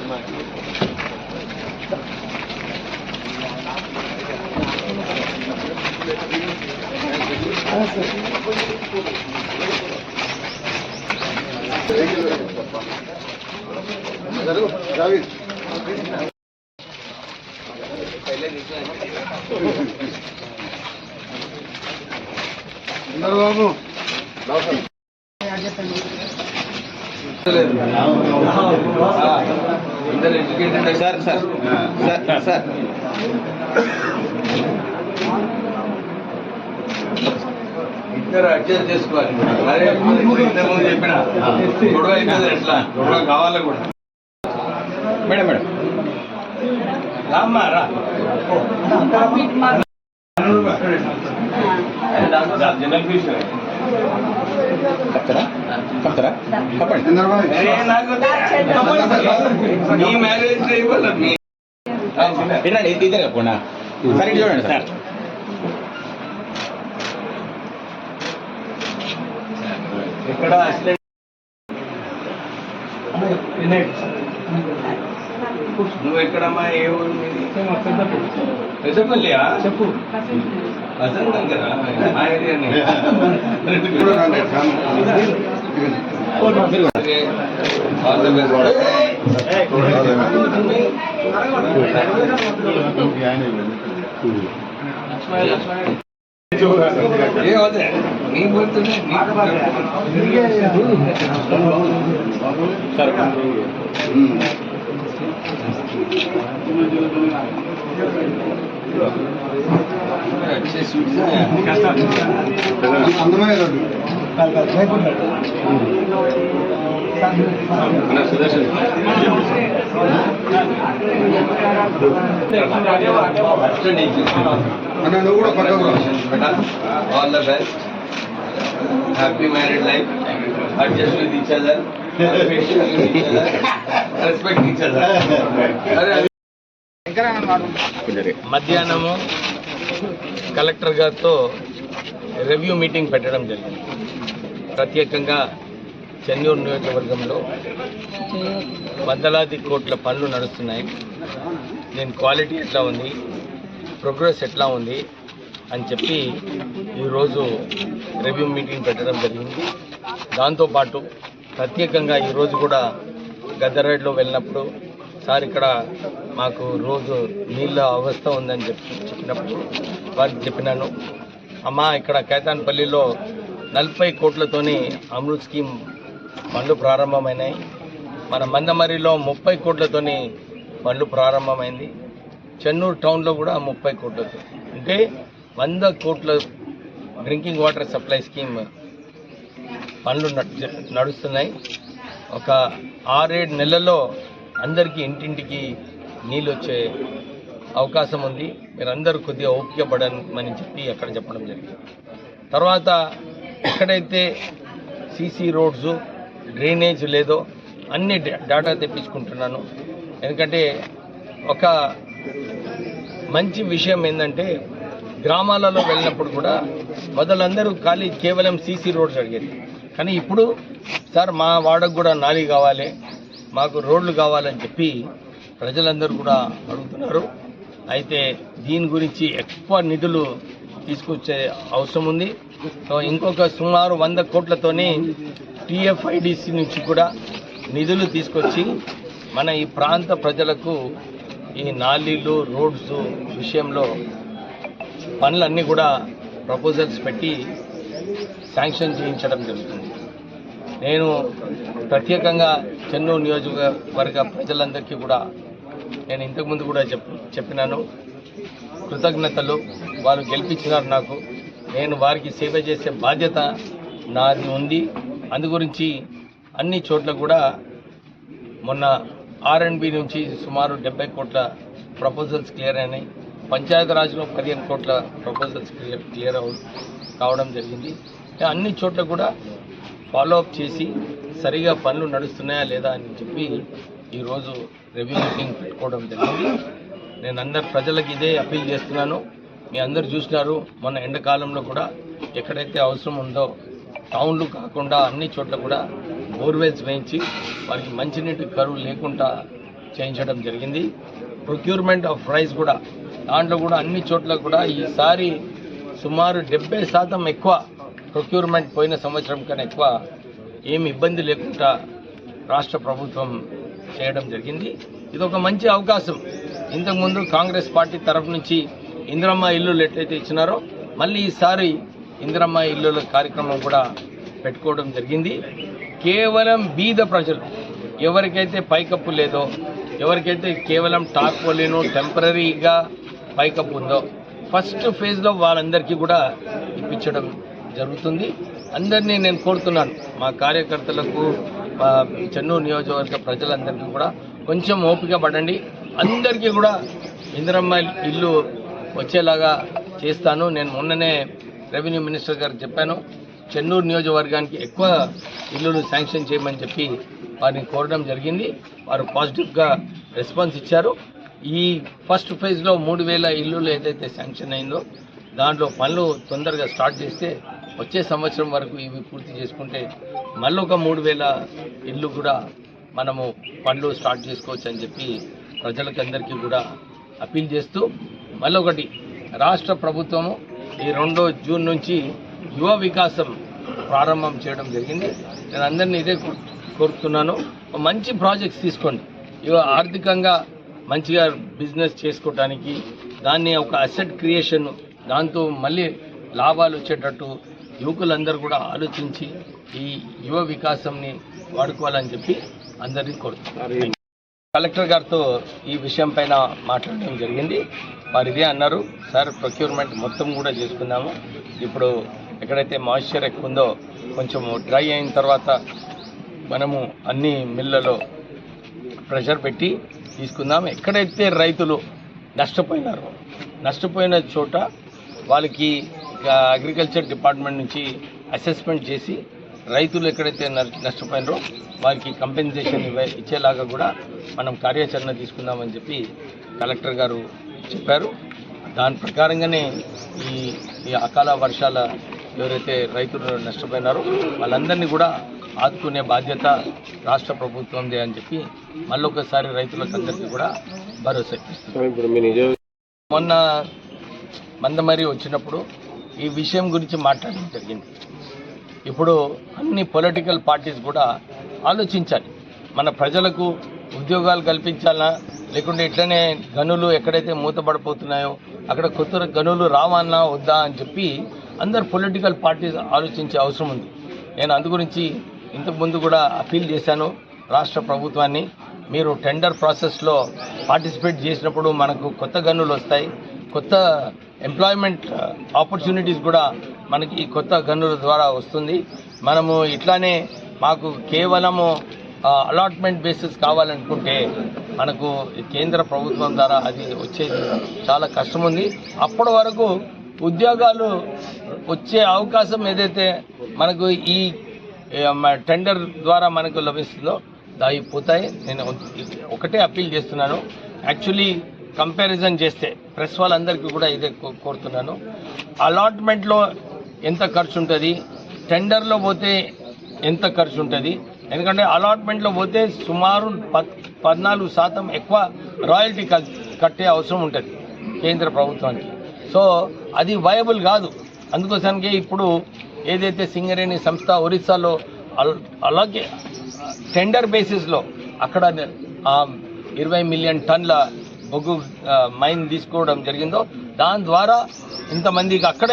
బాబు sir sir sir sir ఇద్దరు adjust చేసుకోవాలి. అరే ఇంతకుముందు చెప్పిన గొడవ అవుతుంది, ఎట్లా గొడవ కావాలి కూడా. మేడం మేడం రామ్మా రా. జనరల్ ఫీస్ చెప్తారా చెప్తారా చెప్పండి. మీ మ్యారేజ్ ఇవ్వాలి. ఏంటండి ఇద్దరు చెప్పండి. సరే చూడండి సార్. ఎక్కడ నువ్వు ఎక్కడమ్మా? ఏ ఊరు మీది? పెద్దపల్లియా? చెప్పు. అసలు దగ్గర మా ఏరియానే. All the best. ఏమవుతుంది నీ పోతుంది all the best. Happy married life. Adjust with each other, respect each other. మధ్యాహ్నము కలెక్టర్ గారితో రివ్యూ మీటింగ్ పెట్టడం జరిగింది. ప్రత్యేకంగా చెన్నూరు నియోజకవర్గంలో వందలాది కోట్ల పనులు నడుస్తున్నాయి. దీని క్వాలిటీ ఎట్లా ఉంది, ప్రోగ్రెస్ ఎట్లా ఉంది అని చెప్పి ఈరోజు రివ్యూ మీటింగ్ పెట్టడం జరిగింది. దాంతోపాటు ప్రత్యేకంగా ఈరోజు కూడా గద్దరైడ్లో వెళ్ళినప్పుడు సార్ ఇక్కడ మాకు రోజు నీళ్ళ అవస్థ ఉందని చెప్పినప్పుడు వారికి చెప్పినాను, అమ్మా ఇక్కడ కేతాన్పల్లిలో 40 కోట్లతోని అమృత్ స్కీమ్ పనులు ప్రారంభమైనాయి. మన మందమరిలో 30 కోట్లతోని పనులు ప్రారంభమైంది. చెన్నూరు టౌన్లో కూడా 30 కోట్లతో, అంటే 100 కోట్ల డ్రింకింగ్ వాటర్ సప్లై స్కీమ్ పనులు నడుస్తున్నాయి. ఒక 6-7 నెలల్లో అందరికీ ఇంటింటికి నీళ్ళు వచ్చే అవకాశం ఉంది. మీరందరూ కొద్దిగా ఓపిక పడమని చెప్పి అక్కడ చెప్పడం జరిగింది. తర్వాత ఎక్కడైతే సీసీ రోడ్స్, డ్రైనేజ్ లేదో అన్ని డేటా తెప్పించుకుంటున్నాను. ఎందుకంటే ఒక మంచి విషయం ఏంటంటే గ్రామాలలో వెళ్ళినప్పుడు కూడా మొదలందరూ కేవలం సీసీ రోడ్స్ అడిగేది. కానీ ఇప్పుడు సార్ మా వాడకు కూడా నాలి కావాలి, మాకు రోడ్లు కావాలని చెప్పి ప్రజలందరూ కూడా అడుగుతున్నారు. అయితే దీని గురించి ఎక్కువ నిధులు తీసుకొచ్చే అవసరం ఉంది. సో ఇంకొక సుమారు 100 కోట్లతోని టీఎఫ్ఐడిసి నుంచి కూడా నిధులు తీసుకొచ్చి మన ఈ ప్రాంత ప్రజలకు ఈ నాలీలు, రోడ్స్ విషయంలో పనులన్నీ కూడా ప్రపోజల్స్ పెట్టి శాంక్షన్ చేయించడం జరుగుతుంది. నేను ప్రత్యేకంగా చెన్నూరు నియోజకవర్గ ప్రజలందరికీ కూడా నేను ఇంతకుముందు కూడా చెప్పినాను, కృతజ్ఞతలు. వారు గెలిపించినారు నాకు, నేను వారికి సేవ చేసే బాధ్యత నాది ఉంది. అందు గురించి అన్ని చోట్ల కూడా మొన్న R&B నుంచి సుమారు 70 కోట్ల ప్రపోజల్స్ క్లియర్ అయినాయి. పంచాయతీరాజ్లో 15 కోట్ల ప్రపోజల్స్ క్లియర్ కావడం జరిగింది. అన్ని చోట్ల కూడా ఫాలోఅప్ చేసి సరిగా పనులు నడుస్తున్నాయా లేదా అని చెప్పి ఈరోజు రివ్యూ మీటింగ్ పెట్టుకోవడం జరిగింది. నేను అందరు ప్రజలకు ఇదే అప్పీల్ చేస్తున్నాను. మీ అందరు చూసినారు, మొన్న ఎండాకాలంలో కూడా ఎక్కడైతే అవసరం ఉందో టౌన్లు కాకుండా అన్ని చోట్ల కూడా బోర్వెల్స్ వేయించి వారికి మంచినీటి కరువు లేకుండా చేయించడం జరిగింది. ప్రొక్యూర్మెంట్ ఆఫ్ రైస్ కూడా దాంట్లో కూడా అన్ని చోట్ల కూడా ఈసారి సుమారు 70% ఎక్కువ ప్రొక్యూర్మెంట్ పోయిన సంవత్సరం కన్నా ఎక్కువ ఏమి ఇబ్బంది లేకుండా రాష్ట్ర ప్రభుత్వం చేయడం జరిగింది. ఇది ఒక మంచి అవకాశం. ఇంతకుముందు కాంగ్రెస్ పార్టీ తరఫు నుంచి ఇందిరమ్మ ఇల్లులు ఎట్లయితే ఇచ్చినారో మళ్ళీ ఈసారి ఇందిరమ్మ ఇల్లుల కార్యక్రమం కూడా పెట్టుకోవడం జరిగింది. కేవలం బీద ప్రజలు ఎవరికైతే పైకప్పు లేదో, ఎవరికైతే కేవలం టార్పాలిన్ టెంపరీగా పైకప్పు ఉందో ఫస్ట్ ఫేజ్లో వాళ్ళందరికీ కూడా ఇప్పించడం జరుగుతుంది. అందరినీ నేను కోరుతున్నాను, మా కార్యకర్తలకు, మా చెన్నూరు నియోజకవర్గ ప్రజలందరికీ కూడా కొంచెం ఓపిక పడండి. అందరికీ కూడా ఇందిరమ్మ ఇల్లు వచ్చేలాగా చేస్తాను. నేను మొన్ననే రెవెన్యూ మినిస్టర్ గారికి చెప్పాను, చెన్నూరు నియోజకవర్గానికి ఎక్కువ ఇల్లులు శాంక్షన్ చేయమని చెప్పి వారిని కోరడం జరిగింది. వారు పాజిటివ్గా రెస్పాన్స్ ఇచ్చారు. ఈ ఫస్ట్ ఫేజ్లో 3,000 ఇల్లులు ఏదైతే శాంక్షన్ అయిందో దాంట్లో పనులు తొందరగా స్టార్ట్ చేస్తే వచ్చే సంవత్సరం వరకు ఇవి పూర్తి చేసుకుంటే మళ్ళీ ఒక 3,000 ఇల్లు కూడా మనము పనులు స్టార్ట్ చేసుకోవచ్చు అని చెప్పి ప్రజలకు అందరికీ కూడా అప్పీల్ చేస్తూ, మళ్ళీ ఒకటి, రాష్ట్ర ప్రభుత్వము ఈ 2 జూన్ నుంచి యువ వికాసం ప్రారంభం చేయడం జరిగింది. నేను అందరినీ ఇదే కోరుతున్నాను, మంచి ప్రాజెక్ట్స్ తీసుకోండి. ఇవి ఆర్థికంగా మంచిగా బిజినెస్ చేసుకోవడానికి, దాన్ని ఒక అసెట్ క్రియేషన్, దాంతో మళ్ళీ లాభాలు వచ్చేటట్టు యువకులందరూ కూడా ఆలోచించి ఈ యువ వికాసంని వాడుకోవాలని చెప్పి అందరినీ కోరుతున్నారు. కలెక్టర్ గారితో ఈ విషయం పైన మాట్లాడడం జరిగింది. వారు ఇదే అన్నారు, సార్ ప్రొక్యూర్మెంట్ మొత్తం కూడా చేసుకున్నాము. ఇప్పుడు ఎక్కడైతే మాయిశ్చర్ ఎక్కువ ఉందో కొంచెం డ్రై అయిన తర్వాత మనము అన్ని మిల్లలో ప్రెషర్ పెట్టి తీసుకుందాం. ఎక్కడైతే రైతులు నష్టపోయిన చోట వాళ్ళకి అగ్రికల్చర్ డిపార్ట్మెంట్ నుంచి అసెస్మెంట్ చేసి రైతులు ఎక్కడైతే నష్టపోయినారో వారికి కంపెన్సేషన్ ఇచ్చేలాగా కూడా మనం కార్యాచరణ తీసుకుందామని చెప్పి కలెక్టర్ గారు చెప్పారు. దాని ప్రకారంగానే ఈ అకాల వర్షాల ఎవరైతే రైతులు నష్టపోయినారో వాళ్ళందరినీ కూడా ఆదుకునే బాధ్యత రాష్ట్ర ప్రభుత్వందే అని చెప్పి మళ్ళొకసారి రైతులకు అందరికీ కూడా భరోసా ఇస్తుంది. మొన్న మందమరి వచ్చినప్పుడు ఈ విషయం గురించి మాట్లాడడం జరిగింది. ఇప్పుడు అన్ని పొలిటికల్ పార్టీస్ కూడా ఆలోచించాలి, మన ప్రజలకు ఉద్యోగాలు కల్పించాలా, లేకుంటే ఇట్లనే గనులు ఎక్కడైతే మూతపడిపోతున్నాయో అక్కడ కొత్త గనులు రావాలన్నా వద్దా అని చెప్పి అందరు పొలిటికల్ పార్టీస్ ఆలోచించే అవసరం ఉంది. నేను అందు గురించి ఇంతకుముందు కూడా అపీల్ చేశాను రాష్ట్ర ప్రభుత్వాన్ని, మీరు టెండర్ ప్రాసెస్లో పార్టిసిపేట్ చేసినప్పుడు మనకు కొత్త గనులు వస్తాయి, కొత్త ఎంప్లాయ్మెంట్ ఆపర్చునిటీస్ కూడా మనకి ఈ కొత్త గనుల ద్వారా వస్తుంది. మనము ఇట్లానే మాకు కేవలము అలాట్మెంట్ బేసిస్ కావాలనుకుంటే మనకు కేంద్ర ప్రభుత్వం ద్వారా అది వచ్చేది చాలా కష్టం ఉంది. అప్పటి వరకు ఉద్యోగాలు వచ్చే అవకాశం ఏదైతే మనకు ఈ టెండర్ ద్వారా మనకు లభిస్తుందో దాయి పోతాయి. నేను ఒకటే అప్పీల్ చేస్తున్నాను, యాక్చువల్లీ కంపారిజన్ చేస్తే ప్రెస్ వాళ్ళందరికీ కూడా ఇదే కోరుతున్నాను, అలాట్మెంట్లో ఎంత ఖర్చు ఉంటుంది, టెండర్లో పోతే ఎంత ఖర్చు ఉంటుంది. ఎందుకంటే అలాట్మెంట్లో పోతే సుమారు 14% ఎక్కువ రాయల్టీ కట్టే అవసరం ఉంటుంది కేంద్ర ప్రభుత్వానికి. సో అది వయబుల్ కాదు. అందుకోసానికి ఇప్పుడు ఏదైతే సింగరేణి సంస్థ ఒరిస్సాలో అలాగే టెండర్ బేసిస్లో అక్కడ 20 మిలియన్ టన్ల బొగ్గు మైన్ తీసుకోవడం జరిగిందో దాని ద్వారా ఇంతమందికి అక్కడ